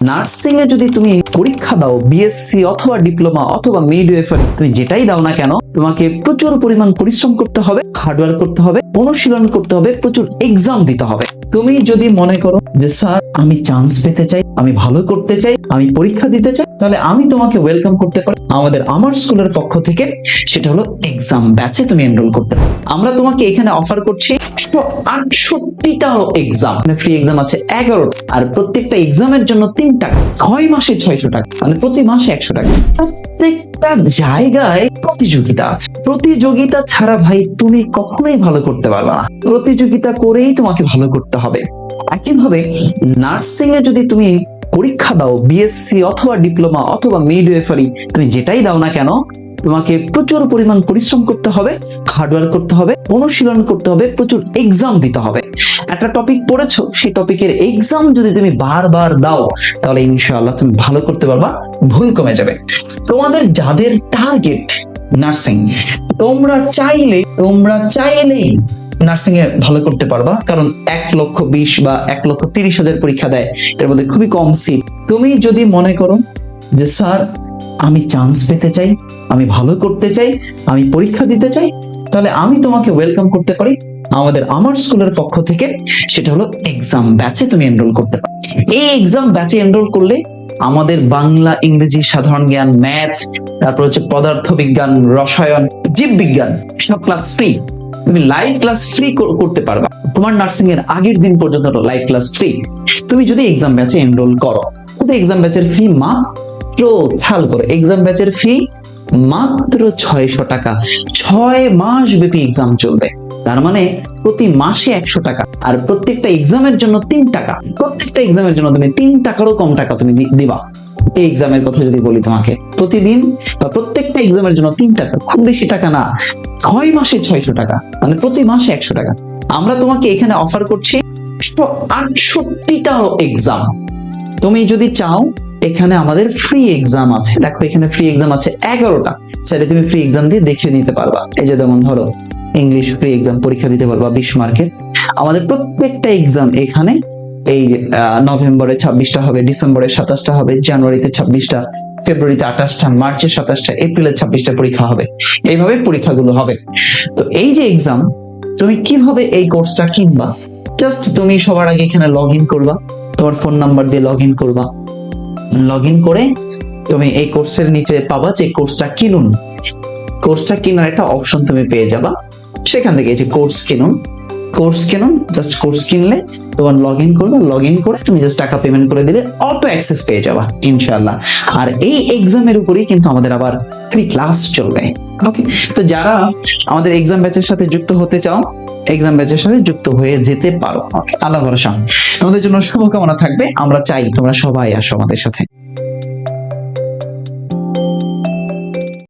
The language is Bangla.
নার্সিং এ যদি তুমি পরীক্ষা দাও, বিএসসি অথবা ডিপ্লোমা অথবা মিডওয়াইফারি, তুমি যেটাই দাও না কেন, তোমাকে প্রচুর পরিমাণ পরিশ্রম করতে হবে, হার্ডওয়ার্ক করতে হবে, অনুশীলন করতে হবে, প্রচুর এক্সাম দিতে হবে। তুমি যদি মনে করো যে স্যার আমি চান্স পেতে চাই, আমি ভালো করতে চাই, আমি পরীক্ষা দিতে চাই, তাহলে আমি তোমাকে ওয়েলকাম করতে পারি আমাদের আমার স্কুলের পক্ষ থেকে। সেটা হলো এক্সাম ব্যাচে তুমি এনরোল করতে পারো। আমরা তোমাকে এখানে অফার করছি 68টা এক্সাম, ফ্রি এক্সাম আছে 11টা, আর প্রত্যেকটা এক্সামের জন্য 3 টাকা, 6 মাসে 600 টাকা, মানে প্রতি মাসে 100 টাকা। প্রত্যেকটা জায়গায় প্রতিযোগিতা আছে। প্রতিযোগিতা ছাড়া ভাই তুমি কখনোই ভালো করতে পারবে না, প্রতিযোগিতা করেই তোমাকে ভালো করতে হবে। একইভাবে নার্সিং এ যদি তুমি পরীক্ষা দাও, বিএসসি অথবা ডিপ্লোমা অথবা মিডওয়াইফারি, তুমি যেটাই দাও না কেন, তোমাকে প্রচুর পরিমাণ পরিশ্রম করতে হবে, হার্ডওয়ার্ক করতে হবে, অনুশীলন করতে হবে, প্রচুর এক্সাম দিতে হবে। একটা টপিক পড়েছো, সেই টপিকের এক্সাম যদি তুমি বারবার দাও, তাহলে ইনশাআল্লাহ তুমি ভালো করতে পারবা, ভুল কমে যাবে। তোমাদের যাদের টার্গেট নার্সিং, তোমরা চাইলেই নার্সিং এ ভালো করতে পারবা, কারণ 1,20,000 বা 1,30,000 পরীক্ষা দেয়, এর মধ্যে খুবই কম সিট। তুমি যদি মনে করো যে স্যার আমি চান্স পেতে চাই, আমি ভালো করতে চাই, আমি পরীক্ষা দিতে চাই, তাহলে আমি তোমাকে ওয়েলকাম করতে পারি আমাদের আমার স্কুলের পক্ষ থেকে। সেটা হলো এক্সাম ব্যাচে তুমি এনরোল করতে পারো। এই এক্সাম ব্যাচে এনরোল করলে আমাদের বাংলা, ইংরেজি, সাধারণ জ্ঞান, ম্যাথ, তারপর হচ্ছে পদার্থবিজ্ঞান, রসায়ন, জীববিজ্ঞান, সব ক্লাস ফ্রি। তুমি লাইভ ক্লাস ফ্রি করতে পারবা। তোমার নার্সিং এর আগের দিন পর্যন্ত লাইভ ক্লাস ফ্রি তুমি যদি এক্সাম ব্যাচে এনরোল করো। এক্সাম ব্যাচের ফি মাত্র, খেয়াল করো, এক্সাম ব্যাচের ফি মাত্র 600 টাকা। 6 মাস ব্যাপী এক্সাম চলবে, তার মানে প্রতি মাসে 100 টাকা, আর প্রত্যেকটা এক্সামের জন্য 3 টাকা। প্রত্যেকটা এক্সামের জন্য তুমি 3 টাকারও কম টাকা তুমি দিবা। এই এক্সামের কথা যদি বলি তোমাকে, প্রতিদিন বা প্রত্যেকটা এক্সামের জন্য 3 টাকা, খুব বেশি টাকা না। 6 মাসে 600 টাকা, মানে প্রতি মাসে 100 টাকা। আমরা তোমাকে এখানে অফার করছি 68টা এক্সাম। তুমি যদি চাও, এখানে আমাদের ফ্রি এক্সাম আছে। দেখো এখানে ফ্রি এক্সাম আছে 11টা, সেটা তুমি ফ্রি এক্সাম দিয়ে দেখিয়ে নিতে পারবা। এই যে যেমন ধরো ইংলিশ ফ্রি এক্সাম পরীক্ষা দিতে পারবা 20 মার্কের। আমাদের প্রত্যেকটা এক্সাম এখানে এই নভেম্বরে 26টা হবে, ডিসেম্বরে 27টা হবে, জানুয়ারিতে 26টা, ফেব্রুয়ারিতে 28টা, মার্চে 27টা, এপ্রিলে 26টা পরীক্ষা হবে। এইভাবে পরীক্ষাগুলো হবে। তো এই যে এক্সাম, তুমি কিভাবে এই কোর্সটা কিনবা? জাস্ট তুমি সবার আগে এখানে লগ ইন করবা, তোমার ফোন নাম্বার দিয়ে লগ ইন করবা। লগ ইন করে তুমি এই কোর্সের নিচে পাবা যে কোর্সটা কিনুন। কোর্সটা কেনার একটা অপশন তুমি পেয়ে যাবা। সেখান থেকে এই যে কোর্স কিনুন, জাস্ট কোর্স কিনলে তোমার লগ ইন করবে, লগ ইন করে তুমি জাস্ট টাকা পেমেন্ট করে দিলে অটো অ্যাক্সেস পেয়ে যাবা ইনশাআল্লাহ। আর এই এক্সামের উপরেই কিন্তু আমাদের আবার ফ্রি ক্লাস চলবে। ওকে, তো যারা আমাদের এক্সাম ব্যাচের সাথে যুক্ত হতে চাও, এক্সাম ব্যাচের সাথে যুক্ত হয়ে যেতে পারো। ওকে, আল্লাহ ভরসা। তোমাদের জন্য শুভকামনা থাকবে। আমরা চাই তোমরা সবাই আসো আমাদের সাথে।